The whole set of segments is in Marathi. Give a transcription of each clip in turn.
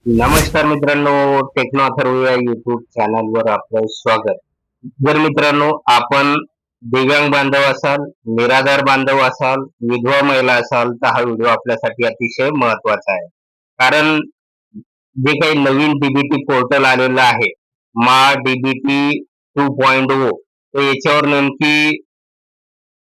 नमस्कार मित्रांनो, टेक्नो अथर्व या युट्यूब चॅनलवर आपलं स्वागत. जर मित्रांनो आपण दिव्यांग बांधव असाल, निराधार बांधव असाल, विधवा महिला असाल तर हा व्हिडिओ आपल्यासाठी अतिशय महत्वाचा आहे. कारण जे काही नवीन डीबीटी पोर्टल आलेलं आहे, मा डीबीटी 2.0, तर याच्यावर नेमकी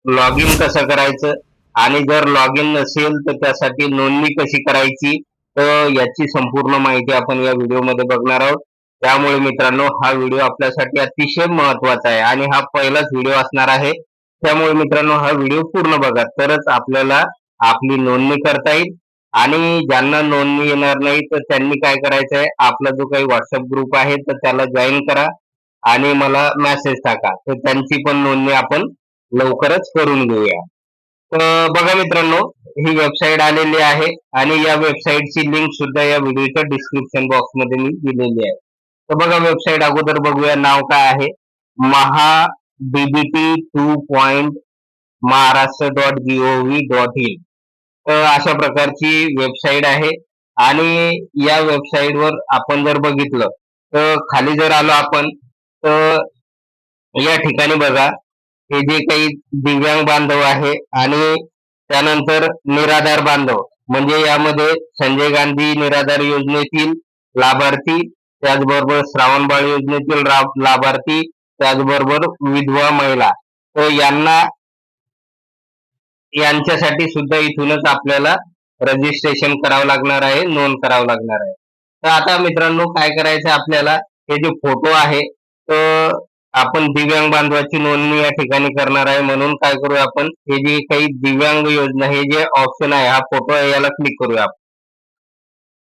लॉग इन कसं करायचं आणि जर लॉग इन नसेल तर त्यासाठी नोंदणी कशी करायची, तर याची संपूर्ण माहिती आपण या व्हिडिओमध्ये बघणार आहोत. त्यामुळे मित्रांनो हा व्हिडिओ आपल्यासाठी अतिशय महत्वाचा आहे आणि हा पहिलाच व्हिडिओ असणार आहे. त्यामुळे मित्रांनो हा व्हिडिओ पूर्ण बघा, तरच आपल्याला आपली नोंदणी करता येईल. आणि ज्यांना नोंदणी येणार नाही तर त्यांनी काय करायचं आहे, आपला जो काही व्हॉट्सअप ग्रुप आहे तर त्याला जॉईन करा आणि मला मेसेज टाका, तर त्यांची पण नोंदणी आपण लवकरच करून घेऊया. तर बघा मित्रांनो, ही वेबसाईट आलेली आहे आणि या वेबसाईटची लिंक सुद्धा या व्हिडिओच्या डिस्क्रिप्शन बॉक्स मध्ये मी दिलेली आहे. तर बघा वेबसाईट अगोदर बघूया, नाव काय आहे, महा डीबीटी 2.महाराष्ट्र.gov.in. तर अशा प्रकारची वेबसाईट आहे. आणि या वेबसाईटवर आपण जर बघितलं तर खाली जर आलो आपण, तर या ठिकाणी बघा, हे जे काही दिव्यांग बांधव आहे आणि त्यानंतर निराधार बांधव, म्हणजे यामध्ये संजय गांधी निराधार योजनेतील लाभार्थी, त्याचबरोबर श्रावणबाळ योजनेतील लाभार्थी, त्याचबरोबर विधवा महिला, तर यांच्यासाठी सुद्धा इथूनच आपल्याला रजिस्ट्रेशन करावं लागणार आहे, नोंद करावं लागणार आहे. तर आता मित्रांनो काय करायचं आपल्याला, हे जे फोटो आहे, तर आपण दिव्यांग बांधवाची नोंदणी या ठिकाणी करणार आहे, म्हणून काय करूया आपण, हे जे काही दिव्यांग योजना हे जे ऑप्शन आहे, हा फोटो आहे, याला क्लिक करूया.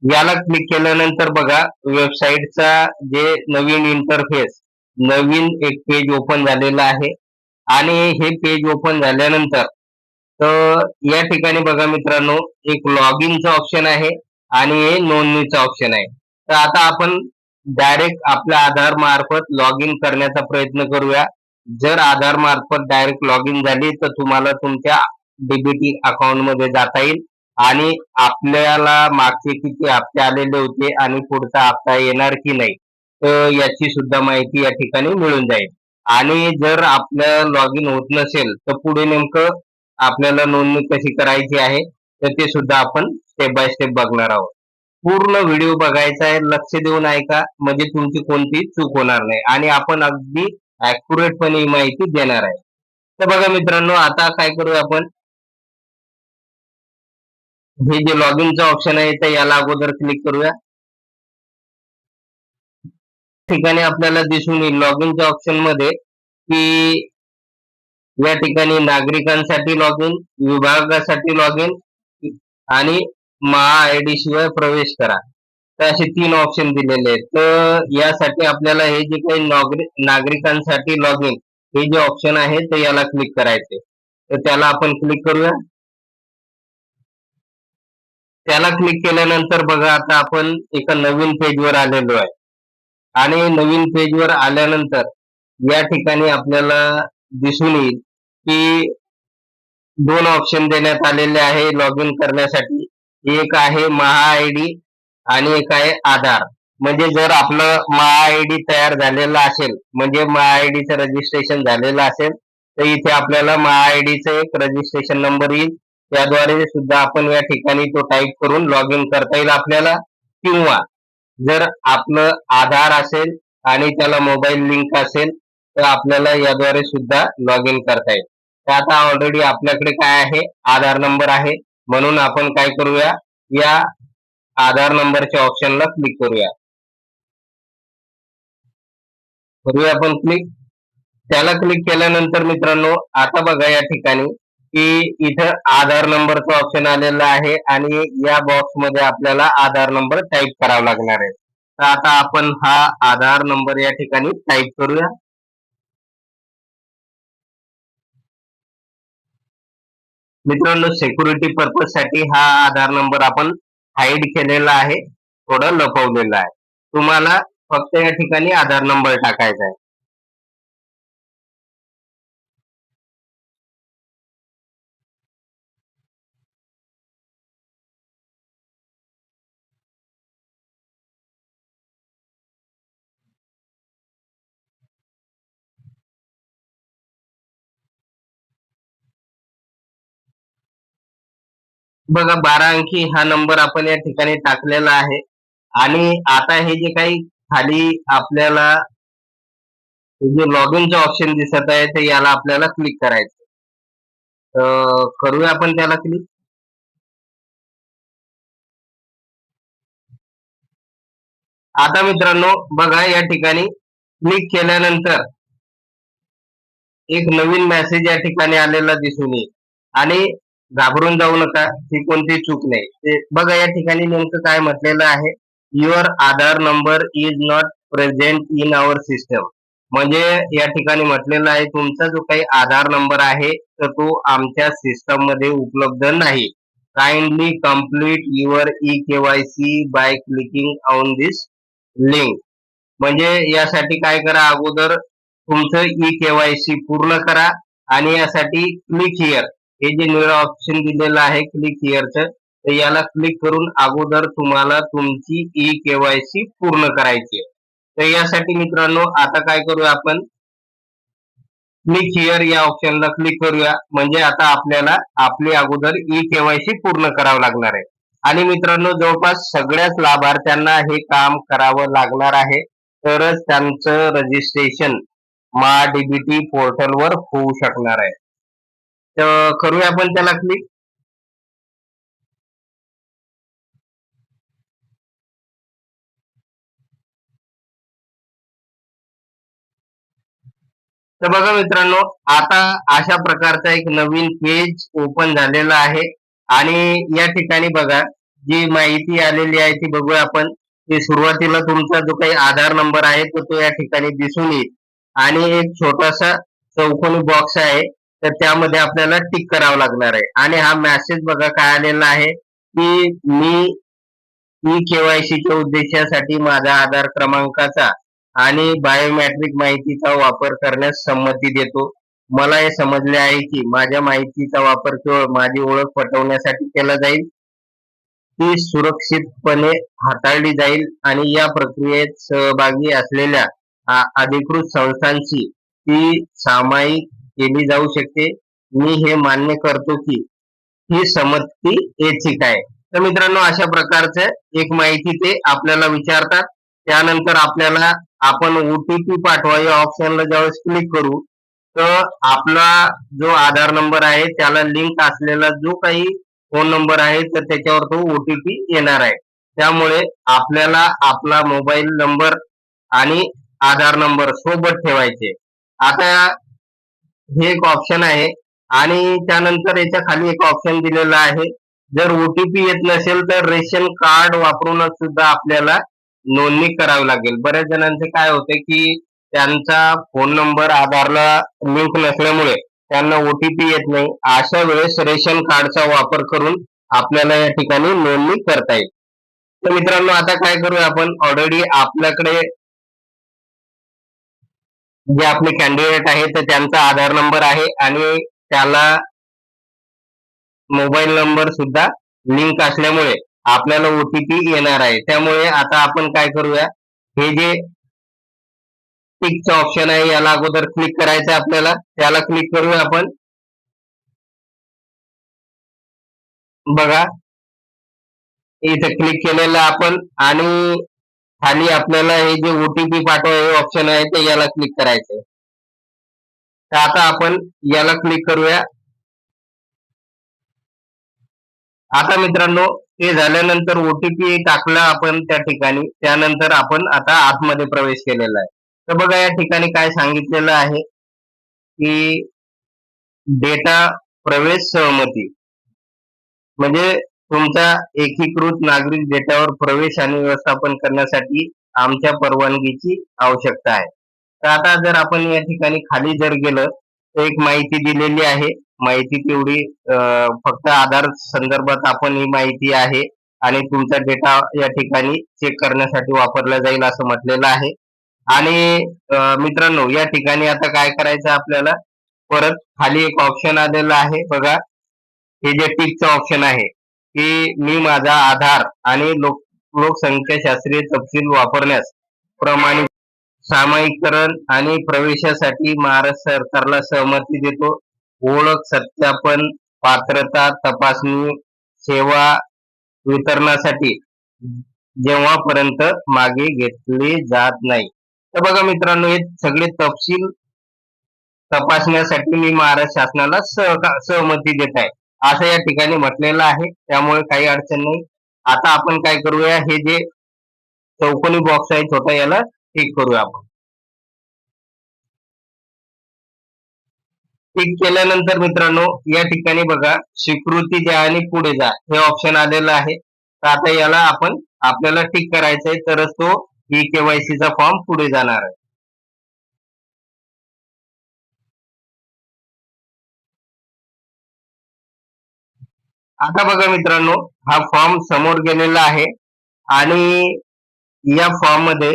याला क्लिक केल्यानंतर बघा वेबसाईटचा जे नवीन इंटरफेस, नवीन एक पेज ओपन झालेलं आहे. आणि हे पेज ओपन झाल्यानंतर तर या ठिकाणी बघा मित्रांनो, एक लॉग इनचं ऑप्शन आहे आणि हे नोंदणीचं ऑप्शन आहे. तर आता आपण डायरेक्ट आपल्या आधार मार्फत लॉग इन करण्याचा प्रयत्न करूया. जर आधार मार्फत डायरेक्ट लॉग इन झाली तर तुम्हाला तुमच्या डीबीटी अकाउंट मध्ये जाता येईल आणि आपल्याला मागचे किती हप्ते आलेले होते आणि पुढचा हप्ता येणार की नाही, तर याची सुद्धा माहिती या ठिकाणी मिळून जाईल. आणि जर आपल्या लॉग इन होत नसेल तर पुढे नेमकं आपल्याला नोंदणी कशी करायची आहे, तर ते सुद्धा आपण स्टेप बाय स्टेप बघणार आहोत. पूर्ण व्हिडिओ बघायचा आहे, लक्ष देऊन ऐका, म्हणजे तुमची कोणतीही चूक होणार नाही आणि आपण अगदी ऍक्युरेटपणे ही माहिती देणार आहे. तर बघा मित्रांनो, आता काय करूया आपण, हे जे लॉग इनचं ऑप्शन आहे तर याला अगोदर क्लिक करूया. ठिकाणी आपल्याला दिसून येईल लॉग इनच्या ऑप्शन मध्ये की या ठिकाणी नागरिकांसाठी लॉग इन, विभागासाठी लॉग इन आणि महा आयडी शिवाय प्रवेश करा, तर असे 3 ऑप्शन दिलेले आहेत. तर यासाठी आपल्याला हे जे काही नागरिकांसाठी लॉग इन हे जे ऑप्शन आहे ते याला क्लिक करायचे. तर त्याला आपण क्लिक करूया. त्याला क्लिक केल्यानंतर बघा आता आपण एका नवीन पेजवर आलेलो आहे. आणि नवीन पेजवर आल्यानंतर या ठिकाणी आपल्याला दिसून येईल की 2 ऑप्शन देण्यात आलेले आहे लॉग इन करण्यासाठी. एक आहे महा आयडी आणि एक आहे आधार. म्हणजे जर आपलं महा आयडी तयार झालेला असेल, म्हणजे महा आयडीचं रजिस्ट्रेशन झालेलं असेल, तर इथे आपल्याला महा आयडीचं एक रजिस्ट्रेशन नंबर येईल. त्याद्वारे सुद्धा आपण या ठिकाणी तो टाईप करून लॉग इन करता येईल आपल्याला. किंवा जर आपलं आधार असेल आणि त्याला मोबाईल लिंक असेल तर आपल्याला याद्वारे सुद्धा लॉग इन करता येईल. तर आता ऑलरेडी आपल्याकडे काय आहे, आधार नंबर आहे, म्हणून आपण काय करूया, या आधार नंबरच्या ऑप्शनला क्लिक करूया. करूया आपण क्लिक. त्याला क्लिक केल्यानंतर मित्रांनो आता बघा या ठिकाणी की इथं आधार नंबरचा ऑप्शन आलेला आहे आणि या बॉक्स मध्ये आपल्याला आधार नंबर टाईप करावा लागणार आहे. तर आता आपण हा आधार नंबर या ठिकाणी टाईप करूया. मित्रांनो सिक्युरिटी पर्पज साठी हा आधार नंबर आपण हाईड केलेला आहे, थोडं लपवलेला आहे. तुम्हाला फक्त या ठिकाणी आधार नंबर टाकायचा आहे. बघा 12 अंकी हा नंबर आपण या ठिकाणी टाकलेला आहे आणि आता हे जे काही खाली आपल्याला हे जे लॉगिनचं ऑप्शन दिसत आहे ते याला आपल्याला क्लिक करायचं. करूया आपण त्याला क्लिक. आता मित्रांनो बघा या ठिकाणी क्लिक केल्यानंतर एक नवीन मेसेज या ठिकाणी आलेला दिसून येईल आणि घाबरून जाऊ नका, ही कोणती चूक नाही. ते बघा या ठिकाणी नेमकं काय म्हटलेलं आहे, your Aadhaar number is not present in our system. म्हणजे या ठिकाणी म्हटलेलं आहे तुमचा जो काही आधार नंबर आहे तर तो आमच्या सिस्टम मध्ये उपलब्ध नाही. Kindly complete your e KYC by clicking on this link. म्हणजे यासाठी काय करा, अगोदर तुमचं ई केवायसी पूर्ण करा आणि यासाठी क्लिक हिअर हे जे निळं ऑप्शन दिलेलं आहे क्लिक हिअरचं, तर याला क्लिक करून अगोदर तुम्हाला तुमची ई केवायसी पूर्ण करायची आहे. तर यासाठी मित्रांनो आता काय करूया आपण, क्लिक हिअर या ऑप्शनला क्लिक करूया. म्हणजे आता आपल्याला आपली अगोदर ई केवायसी पूर्ण करावं लागणार आहे. आणि मित्रांनो जवळपास सगळ्याच लाभार्थ्यांना हे काम करावं लागणार आहे, तरच त्यांचं रजिस्ट्रेशन महाडीबीटी पोर्टलवर होऊ शकणार आहे. तर करूया आपण त्याला क्लिक. तर बघा मित्रांनो आता अशा प्रकारचा एक नवीन पेज ओपन झालेला आहे आणि या ठिकाणी बघा जी माहिती आलेली आहे ती बघूया आपण. की सुरुवातीला तुमचा जो काही आधार नंबर आहे तो या ठिकाणी दिसून येईल आणि एक छोटासा चौकोनी बॉक्स आहे तर त्यामध्ये आपल्याला टिक करावं लागणार आहे. आणि हा मेसेज बघा काय आलेला आहे की मी ई केवायसीच्या उद्देशासाठी माझा आधार क्रमांकाचा आणि बायोमेट्रिक माहितीचा वापर करण्यास संमती देतो. मला हे समजले आहे की माझ्या माहितीचा वापर केवळ माझी ओळख पटवण्यासाठी केला जाईल, ती सुरक्षितपणे हाताळली जाईल आणि या प्रक्रियेत सहभागी असलेल्या अधिकृत संस्थांशी ती सामायिक केली जाऊ शकते. मी हे मान्य करतो की ही संमती ऐच्छिक आहे. तर मित्रांनो अशा प्रकारचं एक माहिती ते आपल्याला विचारतात. त्यानंतर आपल्याला आपण ओटीपी पाठवा या ऑप्शनला ज्यावेळेस क्लिक करू तर आपला जो आधार नंबर आहे त्याला लिंक असलेला जो काही फोन नंबर आहे तर त्याच्यावर तो ओटीपी येणार आहे. त्यामुळे आपल्याला आपला मोबाईल नंबर आणि आधार नंबर सोबत ठेवायचे. आता हे एक ऑप्शन आहे आणि त्यानंतर याच्या खाली एक ऑप्शन दिलेला आहे, जर ओटीपी येत नसेल तर रेशन कार्ड वापरूनच सुद्धा आपल्याला नोंदणी करावी लागेल. बऱ्याच जणांचे काय होते की त्यांचा फोन नंबर आधारला लिंक नसल्यामुळे त्यांना ओटीपी येत नाही. अशा वेळेस रेशन कार्डचा वापर करून आपल्याला या ठिकाणी नोंदणी करता येईल. तर मित्रांनो आता काय करूया आपण, ऑलरेडी आपल्याकडे जे आपले कॅन्डिडेट आहे तर त्यांचा आधार नंबर आहे आणि त्याला मोबाईल नंबर सुद्धा लिंक असल्यामुळे आपल्याला ओटीपी येणार आहे. त्यामुळे आता आपण काय करूया, हे जे टिकचं ऑप्शन आहे याला अगोदर क्लिक करायचं आपल्याला, त्याला क्लिक करूया आपण. बघा इथे क्लिक केलेलं आपण आणि खाली आपल्याला हे जे ओटीपी पाठवा हे ऑप्शन आहे ते याला क्लिक करायचं. तर आता आपण याला क्लिक करूया. आता मित्रांनो ते झाल्यानंतर ओटीपी टाकला आपण त्या ठिकाणी, त्यानंतर आपण आता आतमध्ये प्रवेश केलेला आहे. तर बघा या ठिकाणी काय सांगितलेलं आहे की डेटा प्रवेश सहमती, म्हणजे तुमचा एकीकृत नागरिक डेटावर प्रवेश आणि व्यवस्थापन करण्यासाठी आमच्या परवानगीची आवश्यकता आहे. तर आता जर आपण या ठिकाणी खाली जर गेलं तर एक माहिती दिलेली आहे. माहिती तेवढी फक्त आधार संदर्भात आपण ही माहिती आहे आणि तुमचा डेटा या ठिकाणी चेक करण्यासाठी वापरला जाईल असं म्हटलेलं आहे. आणि मित्रांनो या ठिकाणी आता काय करायचं आपल्याला, परत खाली एक ऑप्शन आलेला आहे बघा, हे जे टिकचं ऑप्शन आहे की मी माझा आधार आणि लोकसंख्याशास्त्रीय तपशील वापरण्यास प्रमाणित सामायिकरण आणि प्रवेशासाठी महाराष्ट्र सरकारला सहमती देतो. ओळख सत्यापन, पात्रता तपासणी, सेवा वितरणासाठी जेव्हापर्यंत मागे घेतले जात नाही. तर बघा मित्रांनो, हे सगळे तपशील तपासण्यासाठी मी महाराष्ट्र शासनाला सहमती देत आहे असं या ठिकाणी म्हटलेलं आहे. त्यामुळे काही अडचण नाही. आता आपण काय करूया, हे जे चौकोनी बॉक्स आहे छोटा, याला टिक करूया आपण. टिक केल्यानंतर मित्रांनो, या ठिकाणी बघा स्वीकृती द्या आणि पुढे जा हे ऑप्शन आलेलं आहे. तर आता याला आपल्याला टिक करायचंय, तरच तो ई-केवायसी चा फॉर्म पुढे जाणार आहे. आता बघा मित्रांनो, हा फॉर्म समोर गेलेला आहे आणि या फॉर्म मध्ये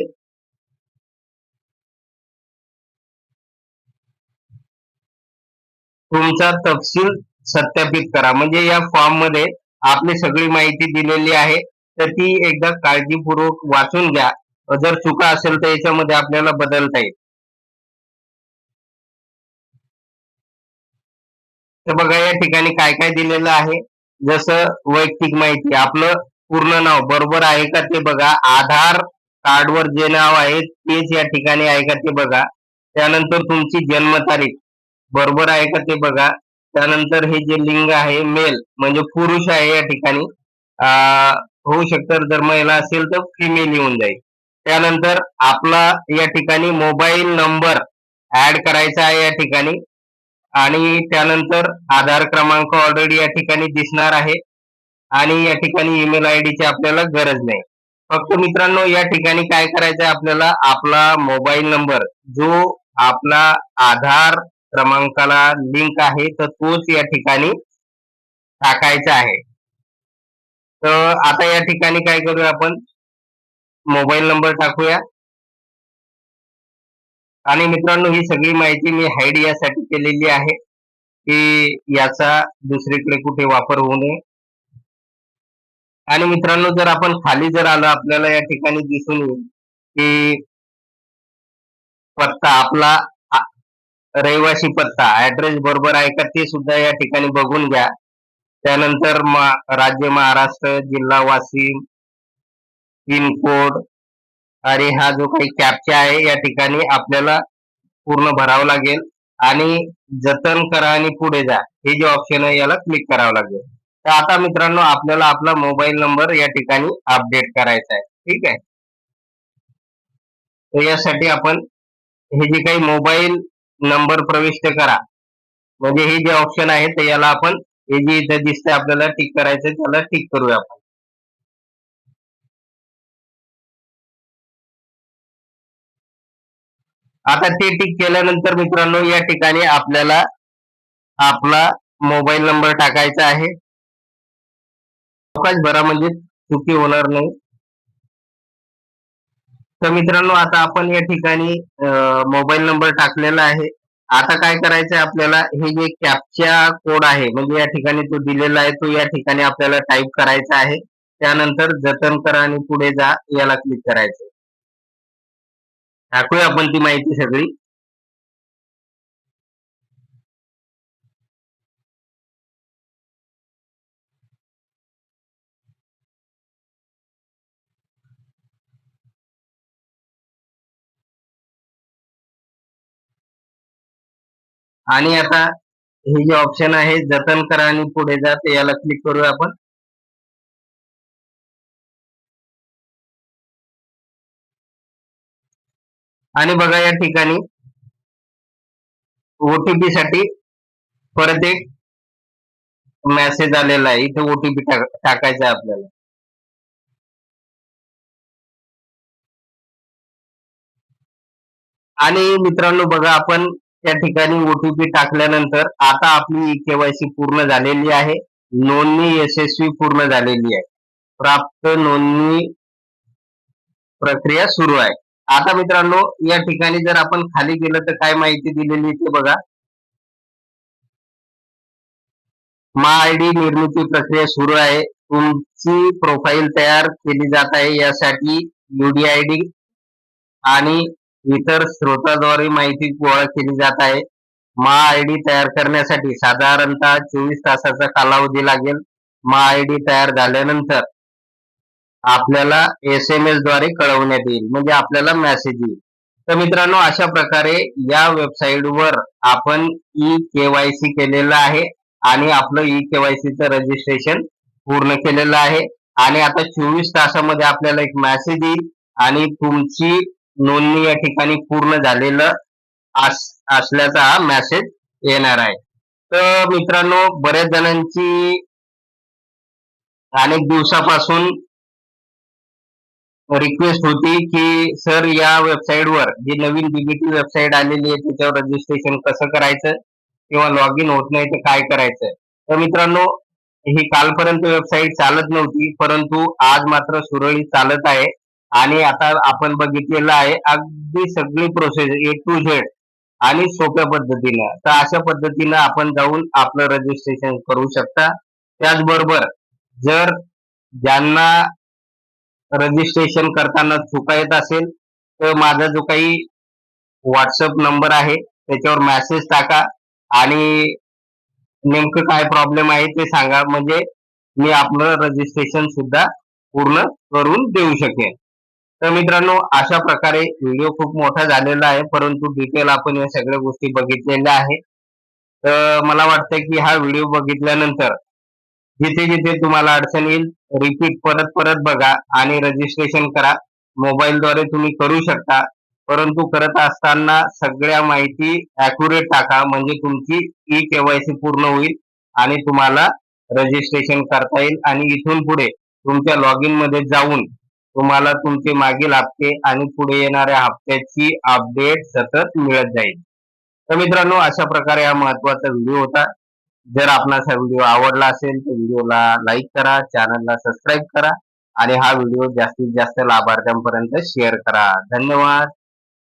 तुमचा तपशील सत्यापित करा. म्हणजे या फॉर्म मध्ये आपली सगळी माहिती दिलेली आहे, तर ती एकदा काळजीपूर्वक वाचून घ्या. जर चुका असेल तर याच्यामध्ये आपल्याला बदलता येईल. तर बघा या ठिकाणी काय काय दिलेलं आहे. जसं वैयक्तिक माहिती, आपलं पूर्ण नाव बरोबर आहे का ते बघा. आधार कार्डवर जे नाव आहे तेच या ठिकाणी आहे का ते बघा. त्यानंतर तुमची जन्मतारीख बरोबर आहे का ते बघा. त्यानंतर हे जे लिंग आहे मेल म्हणजे पुरुष आहे या ठिकाणी, होऊ शकतं. जर महिला असेल तर फिमेल येऊन जाईल. त्यानंतर आपला या ठिकाणी मोबाईल नंबर ऍड करायचा आहे या ठिकाणी. आणि त्यानंतर आधार क्रमांक ऑलरेडी या ठिकाणी दिसणार आहे आणि या ठिकाणी ईमेल आय ची आपल्याला गरज नाही. फक्त मित्रांनो या ठिकाणी काय करायचं आहे आपल्याला, आपला मोबाईल नंबर जो आपला आधार क्रमांकाला लिंक आहे तर तोच या ठिकाणी टाकायचा आहे. तर आता या ठिकाणी काय करूया, आपण मोबाईल नंबर टाकूया. आणि मित्रांनो, ही सगळी माहिती मी हाईड यासाठी केलेली आहे की याचा दुसरीकडे कुठे वापर होऊ नये. आणि मित्रांनो, जर आपण खाली जर आलो, आपल्याला या ठिकाणी दिसून येईल की पत्ता आपला रहिवासी पत्ता ऍड्रेस बरोबर आहे का ते सुद्धा या ठिकाणी बघून घ्या. त्यानंतर राज्य महाराष्ट्र, जिल्हा वाशिम, पिनकोड आणि हा जो काही कॅप्चा आहे या ठिकाणी आपल्याला पूर्ण भरावं लागेल. आणि जतन करा आणि पुढे जा हे जे ऑप्शन आहे याला क्लिक करावं लागेल. तर आता मित्रांनो, आपल्याला आपला मोबाईल नंबर या ठिकाणी अपडेट करायचा आहे. ठीक आहे. तर यासाठी आपण हे जे काही मोबाईल नंबर प्रविष्ट करा म्हणजे हे जे ऑप्शन आहे तर याला आपण हे जे इथे दिसतंय आपल्याला टिक करायचंय त्याला टिक करूया आपण. आता ते टिक केल्यानंतर मित्रांनो, या ठिकाणी आपल्याला आपला मोबाईल नंबर टाकायचा आहे. भरा म्हणजे चुकी होणार नाही. तर मित्रांनो, आता आपण या ठिकाणी मोबाईल नंबर टाकलेला आहे. आता काय करायचंय आपल्याला, हे जे कॅप्चा कोड आहे म्हणजे या ठिकाणी तो दिलेला आहे तो या ठिकाणी आपल्याला टाईप करायचा आहे. त्यानंतर जतन करा आणि पुढे जा याला क्लिक करायचं. टाकूया आपण ती माहिती सगळी. आणि आता हे जे ऑप्शन आहे जतन करा आणि पुढे जा ते याला क्लिक करूया आपण. आणि बघा या ठिकाणी ओटीपी साठी परत एक मेसेज आलेला आहे. इथे ओटीपी टाकायचा आहे आपल्याला. आणि मित्रांनो बघा, आपण त्या ठिकाणी ओटीपी टाकल्यानंतर आता आपली केवायसी पूर्ण झालेली आहे. नोंदणी यशस्वी पूर्ण झालेली आहे. प्राप्त नोंदणी प्रक्रिया सुरू आहे. आता मित्रांनो, या ठिकाणी जर आपण खाली गेलं तर काय माहिती दिलेली ते बघा. आयडी निर्मिती प्रक्रिया सुरू आहे. तुमची प्रोफाईल तयार केली जात आहे. यासाठी UDID आणि इतर स्रोताद्वारे माहिती गोळा केली जात आहे. आयडी तयार करण्यासाठी साधारणतः 24 तासाचा कालावधी लागेल. महाआयडी तयार झाल्यानंतर आपल्याला SMS द्वारे कळवण्यात येईल, म्हणजे आपल्याला मेसेज येईल. तर मित्रांनो, अशा प्रकारे या वेबसाईटवर आपण ई-KYC केलेलं आहे आणि आपलं ई-KYC चं रजिस्ट्रेशन पूर्ण केलेलं आहे आणि आता 24 तासामध्ये आपल्याला एक मेसेज येईल आणि तुमची नोंदणी या ठिकाणी पूर्ण झालेलं असल्याचा हा मेसेज येणार आहे. तर मित्रांनो, बऱ्याच जणांची अनेक दिवसापासून रिक्वेस्ट होती की सर, या वेबसाईटवर जी नवीन डीबीटी वेबसाईट आलेली आहे त्याच्यावर रजिस्ट्रेशन कसं करायचं किंवा लॉग इन होत नाही तर काय करायचं. तर मित्रांनो, ही कालपर्यंत वेबसाईट चालत नव्हती, परंतु आज मात्र सुरळीत चालत आहे आणि आता आपण बघितलेलं आहे अगदी सगळी प्रोसेस A to Z आणि सोप्या पद्धतीनं. तर अशा पद्धतीनं आपण जाऊन आपलं रजिस्ट्रेशन करू शकता. त्याचबरोबर जर ज्यांना रजिस्ट्रेशन करताना चुका येत असेल तर माझा जो काही व्हॉट्सअप नंबर आहे त्याच्यावर मेसेज टाका आणि नेमकं काय प्रॉब्लेम आहे ते सांगा, म्हणजे मी आपलं रजिस्ट्रेशन सुद्धा पूर्ण करून देऊ शकेन. तर मित्रांनो, अशा प्रकारे व्हिडिओ खूप मोठा झालेला आहे, परंतु डिटेल आपण या सगळ्या गोष्टी बघितलेल्या आहेत. तर मला वाटतं की हा व्हिडिओ बघितल्यानंतर जिथे जिथे तुम्हाला अडचण येईल रिपीट परत परत बघा आणि रजिस्ट्रेशन करा. मोबाईलद्वारे तुम्ही करू शकता, परंतु करत असताना सगळ्या माहिती ॲक्युरेट टाका, म्हणजे तुमची ई-KYC पूर्ण होईल आणि तुम्हाला रजिस्ट्रेशन करता येईल आणि इथून पुढे तुमच्या लॉग इन मध्ये जाऊन तुम्हाला तुमचे मागील हप्ते आणि पुढे येणाऱ्या हप्त्याची अपडेट सतत मिळत जाईल. तर मित्रांनो, अशा प्रकारे हा महत्त्वाचा व्हिडिओ होता. जर आपणास हा व्हिडिओ आवडला असेल तर व्हिडिओला लाईक करा, चॅनलला सबस्क्राईब करा आणि हा व्हिडिओ जास्तीत जास्त लाभार्थ्यांपर्यंत शेअर करा. धन्यवाद.